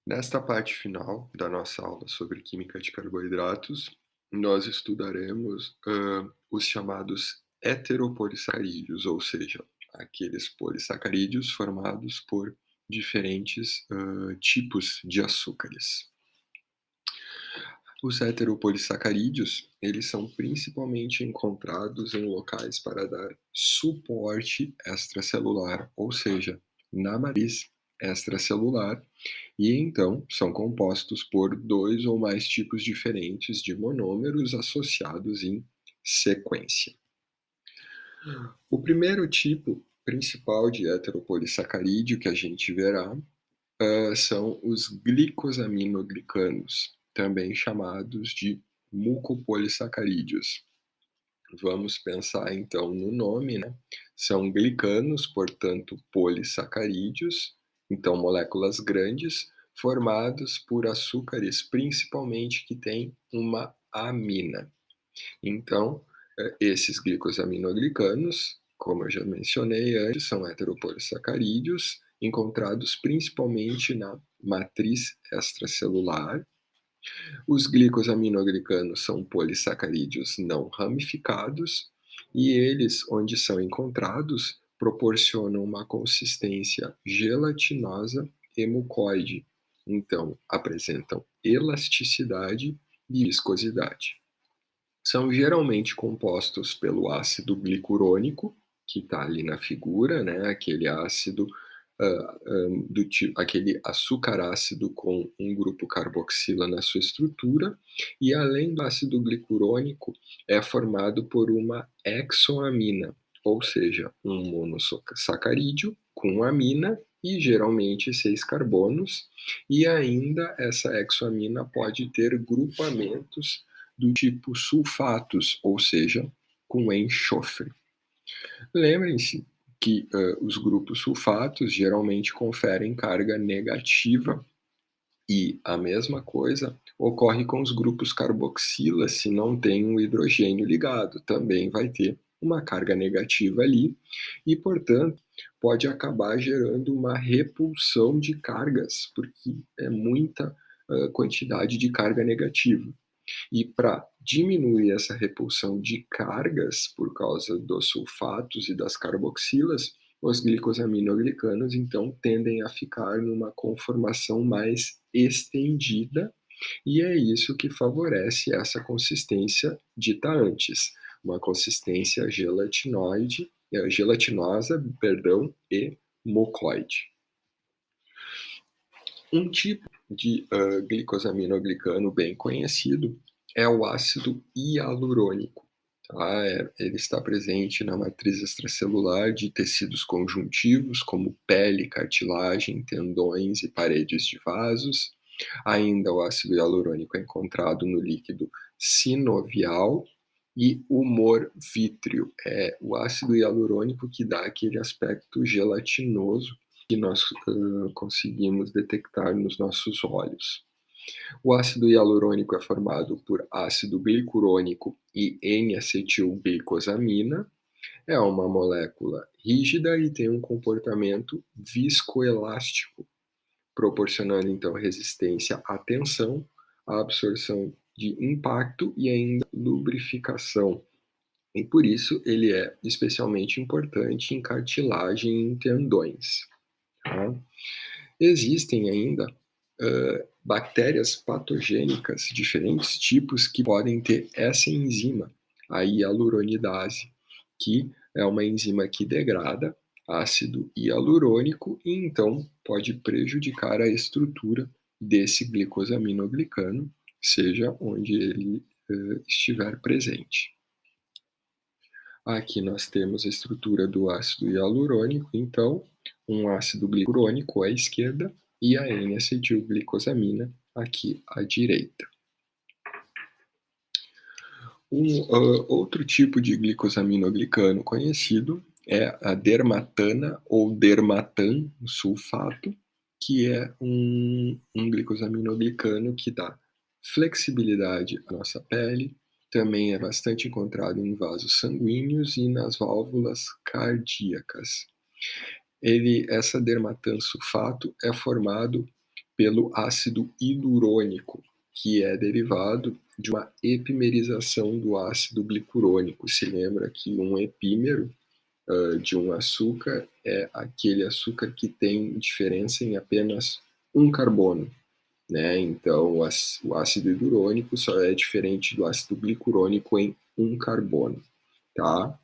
Nesta parte final da nossa aula sobre química de carboidratos, nós estudaremos os chamados heteropolissacarídeos, ou seja, aqueles polissacarídeos formados por diferentes tipos de açúcares. Os heteropolissacarídeos, eles são principalmente encontrados em locais para dar suporte extracelular, ou seja, na matriz extracelular, e então são compostos por dois ou mais tipos diferentes de monômeros associados em sequência. O primeiro tipo principal de heteropolissacarídeo que a gente verá são os glicosaminoglicanos, também chamados de mucopolissacarídeos. Vamos pensar então no nome, né? São glicanos, portanto, polissacarídeos, então moléculas grandes, formados por açúcares principalmente que têm uma amina. Então, esses glicosaminoglicanos, como eu já mencionei antes, são heteropolissacarídeos encontrados principalmente na matriz extracelular. Os glicosaminoglicanos são polissacarídeos não ramificados e eles, onde são encontrados, proporcionam uma consistência gelatinosa e mucoide. Então, apresentam elasticidade e viscosidade. São geralmente compostos pelo ácido glicurônico, que está ali na figura, né? Aquele ácido aquele açúcar ácido com um grupo carboxila na sua estrutura, e além do ácido glicurônico, é formado por uma hexoamina, ou seja, um monossacarídeo com amina e geralmente 6 carbonos, e ainda essa hexoamina pode ter grupamentos do tipo sulfatos, ou seja, com enxofre. Lembrem-se que os grupos sulfatos geralmente conferem carga negativa, e a mesma coisa ocorre com os grupos carboxila se não tem um hidrogênio ligado, também vai ter uma carga negativa ali e, portanto, pode acabar gerando uma repulsão de cargas, porque é muita quantidade de carga negativa. E para diminuir essa repulsão de cargas por causa dos sulfatos e das carboxilas, os glicosaminoglicanos então tendem a ficar numa conformação mais estendida, e é isso que favorece essa consistência dita antes, uma consistência gelatinosa, perdão, e mucoide. Um tipo de glicosaminoglicano bem conhecido é o ácido hialurônico. Tá? Ele está presente na matriz extracelular de tecidos conjuntivos, como pele, cartilagem, tendões e paredes de vasos. Ainda o ácido hialurônico é encontrado no líquido sinovial e humor vítreo. É o ácido hialurônico que dá aquele aspecto gelatinoso que nós conseguimos detectar nos nossos olhos. O ácido hialurônico é formado por ácido glicurônico e N-acetilglicosamina. É uma molécula rígida e tem um comportamento viscoelástico, proporcionando então resistência à tensão, à absorção de impacto e ainda lubrificação. E por isso ele é especialmente importante em cartilagem e em tendões. Tá? Existem ainda bactérias patogênicas, diferentes tipos, que podem ter essa enzima, a hialuronidase, que é uma enzima que degrada ácido hialurônico e então pode prejudicar a estrutura desse glicosaminoglicano, seja onde ele estiver presente. Aqui nós temos a estrutura do ácido hialurônico, então, um ácido glicurônico à esquerda e a N-acetilglicosamina aqui à direita. Outro tipo de glicosaminoglicano conhecido é a dermatana ou dermatan sulfato, que é um glicosaminoglicano que dá flexibilidade à nossa pele, também é bastante encontrado em vasos sanguíneos e nas válvulas cardíacas. Essa dermatan sulfato é formado pelo ácido hialurônico, que é derivado de uma epimerização do ácido glicurônico. Se lembra que um epímero de um açúcar é aquele açúcar que tem diferença em apenas um carbono, né? Então, o ácido hialurônico só é diferente do ácido glicurônico em um carbono, tá?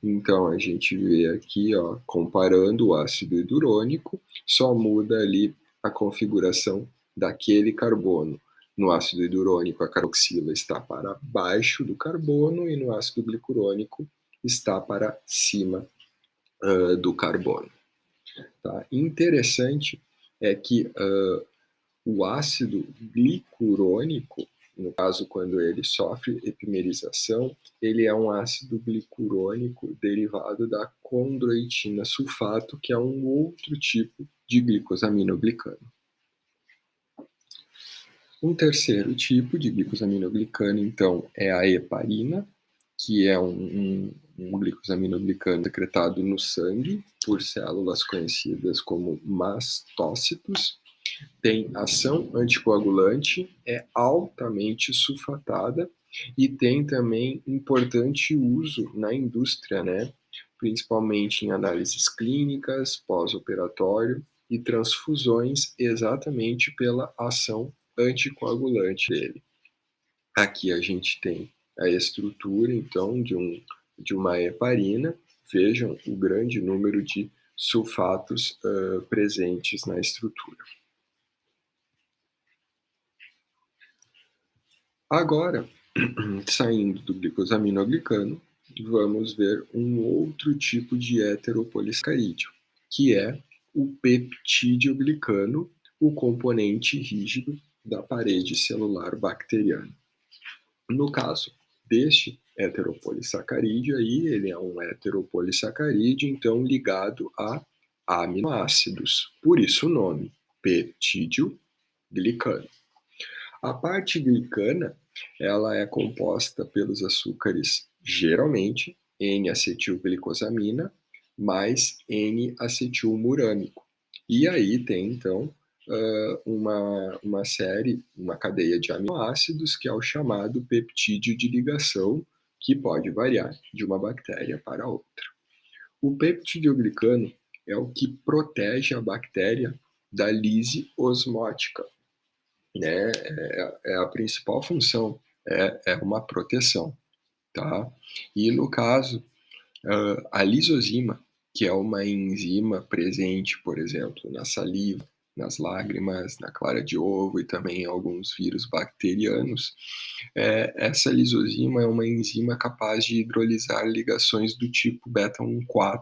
Então, a gente vê aqui, ó, comparando o ácido hialurônico, só muda ali a configuração daquele carbono. No ácido hialurônico, a carboxila está para baixo do carbono e no ácido glicurônico está para cima do carbono. Tá? Interessante é que o ácido glicurônico, no caso, quando ele sofre epimerização, ele é um ácido glicurônico derivado da condroitina sulfato, que é um outro tipo de glicosaminoglicano. Um terceiro tipo de glicosaminoglicano, então, é a heparina, que é um glicosaminoglicano secretado no sangue por células conhecidas como mastócitos. Tem ação anticoagulante, é altamente sulfatada e tem também importante uso na indústria, né? Principalmente em análises clínicas, pós-operatório e transfusões, exatamente pela ação anticoagulante dele. Aqui a gente tem a estrutura, então, de uma heparina. Vejam o grande número de sulfatos presentes na estrutura. Agora, saindo do glicosaminoglicano, vamos ver um outro tipo de heteropolissacarídeo, que é o peptídeo-glicano, o componente rígido da parede celular bacteriana. No caso deste heteropolissacarídeo aí, ele é um heteropolissacarídeo, então ligado a aminoácidos, por isso o nome, peptídeo-glicano. A parte glicana, ela é composta pelos açúcares, geralmente, N-acetilglicosamina mais N-acetilmurâmico. E aí tem, então, uma série, uma cadeia de aminoácidos, que é o chamado peptídeo de ligação, que pode variar de uma bactéria para outra. O peptidoglicano é o que protege a bactéria da lise osmótica, né? É a principal função, é uma proteção, tá? E no caso, a lisozima, que é uma enzima presente, por exemplo, na saliva, nas lágrimas, na clara de ovo e também em alguns vírus bacterianos, essa lisozima é uma enzima capaz de hidrolisar ligações do tipo beta-1,4,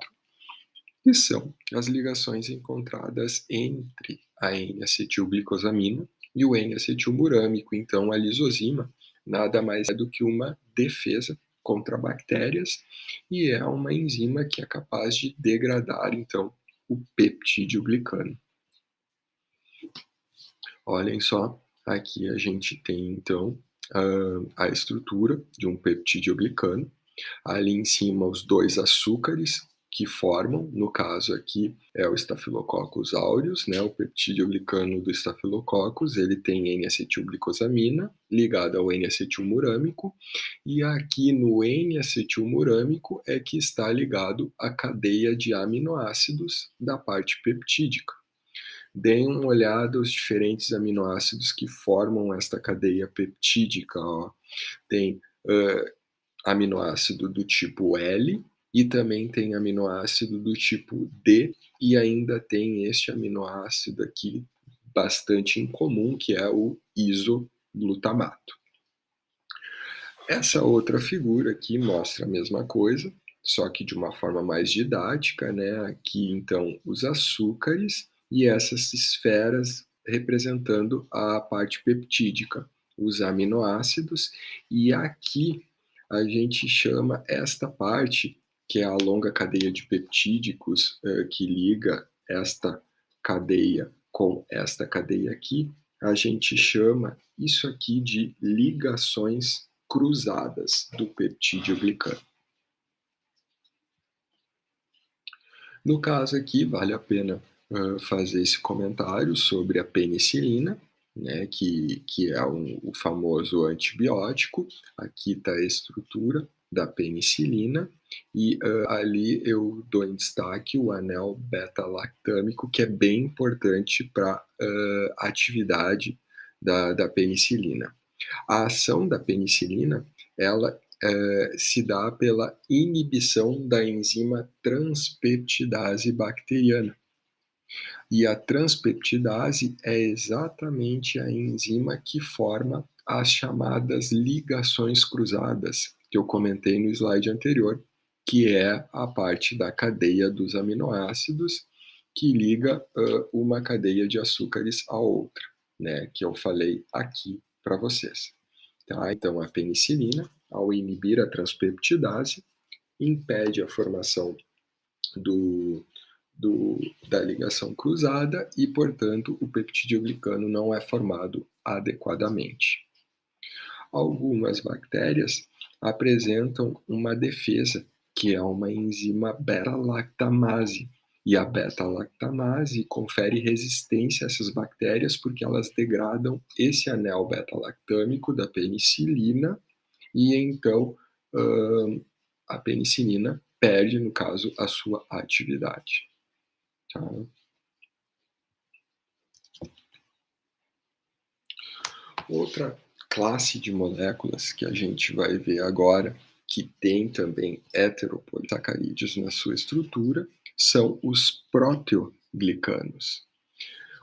que são as ligações encontradas entre a N-acetilglicosamina e o N-acetilmurâmico. Então, a lisozima nada mais é do que uma defesa contra bactérias e é uma enzima que é capaz de degradar, então, o peptídeo-glicano. Olhem só, aqui a gente tem, então, a estrutura de um peptídeo-glicano. Ali em cima, os dois açúcares que formam, no caso aqui é o Staphylococcus aureus, né, o peptídeo-glicano do Staphylococcus, ele tem N-acetilglicosamina ligada ao N-acetilmurâmico, e aqui no N-acetilmurâmico é que está ligado a cadeia de aminoácidos da parte peptídica. Deem uma olhada aos diferentes aminoácidos que formam esta cadeia peptídica, ó. Tem aminoácido do tipo L e também tem aminoácido do tipo D e ainda tem este aminoácido aqui bastante incomum, que é o isoglutamato. Essa outra figura aqui mostra a mesma coisa, só que de uma forma mais didática, né? Aqui então os açúcares e essas esferas representando a parte peptídica, os aminoácidos, e aqui a gente chama esta parte, que é a longa cadeia de peptídicos, que liga esta cadeia com esta cadeia aqui, a gente chama isso aqui de ligações cruzadas do peptídeo-glicano. No caso aqui, vale a pena fazer esse comentário sobre a penicilina, né, que é o famoso antibiótico. Aqui está a estrutura da penicilina e ali eu dou em destaque o anel beta-lactâmico, que é bem importante para a atividade da penicilina. A ação da penicilina, ela se dá pela inibição da enzima transpeptidase bacteriana. E a transpeptidase é exatamente a enzima que forma as chamadas ligações cruzadas, que eu comentei no slide anterior, que é a parte da cadeia dos aminoácidos que liga uma cadeia de açúcares à outra, né, que eu falei aqui para vocês. Tá? Então, a penicilina, ao inibir a transpeptidase, impede a formação do, da ligação cruzada e, portanto, o peptidoglicano não é formado adequadamente. Algumas bactérias apresentam uma defesa, que é uma enzima beta-lactamase. E a beta-lactamase confere resistência a essas bactérias porque elas degradam esse anel beta-lactâmico da penicilina e então a penicilina perde, no caso, a sua atividade. Tá? Outra classe de moléculas que a gente vai ver agora, que tem também heteropolissacarídeos na sua estrutura, são os proteoglicanos.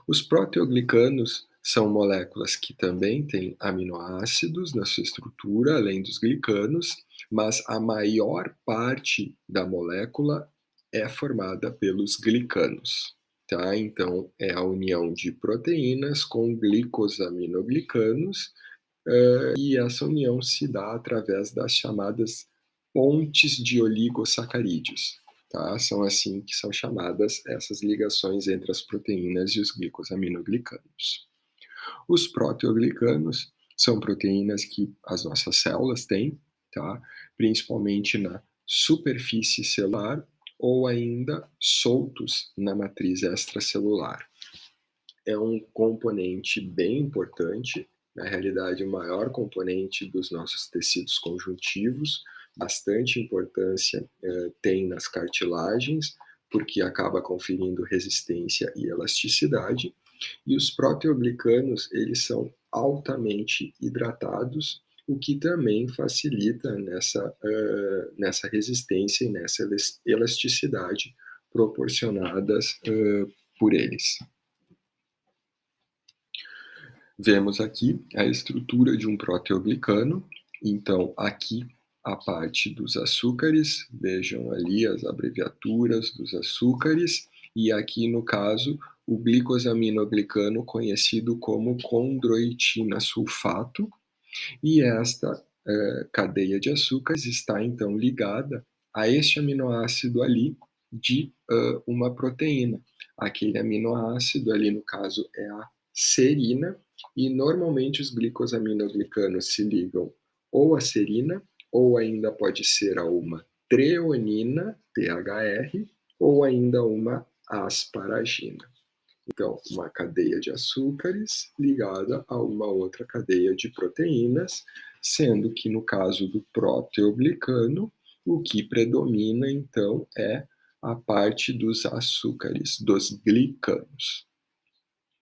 Os proteoglicanos são moléculas que também têm aminoácidos na sua estrutura, além dos glicanos, mas a maior parte da molécula é formada pelos glicanos. Tá? Então, é a união de proteínas com glicosaminoglicanos, e essa união se dá através das chamadas pontes de oligosacarídeos. Tá? São assim que são chamadas essas ligações entre as proteínas e os glicosaminoglicanos. Os proteoglicanos são proteínas que as nossas células têm, tá? Principalmente na superfície celular ou ainda soltos na matriz extracelular. É um componente bem importante, na realidade, o maior componente dos nossos tecidos conjuntivos, bastante importância tem nas cartilagens, porque acaba conferindo resistência e elasticidade, e os proteoglicanos, eles são altamente hidratados, o que também facilita nessa resistência e nessa elasticidade proporcionadas por eles. Vemos aqui a estrutura de um proteoglicano. Então, aqui a parte dos açúcares, vejam ali as abreviaturas dos açúcares, e aqui no caso o glicosaminoglicano, conhecido como condroitina sulfato, e esta cadeia de açúcares está então ligada a este aminoácido ali de uma proteína. Aquele aminoácido ali no caso é a serina, e normalmente os glicosaminoglicanos se ligam ou à serina, ou ainda pode ser a uma treonina, THR, ou ainda uma asparagina. Então, uma cadeia de açúcares ligada a uma outra cadeia de proteínas, sendo que no caso do proteoglicano, o que predomina então é a parte dos açúcares, dos glicanos.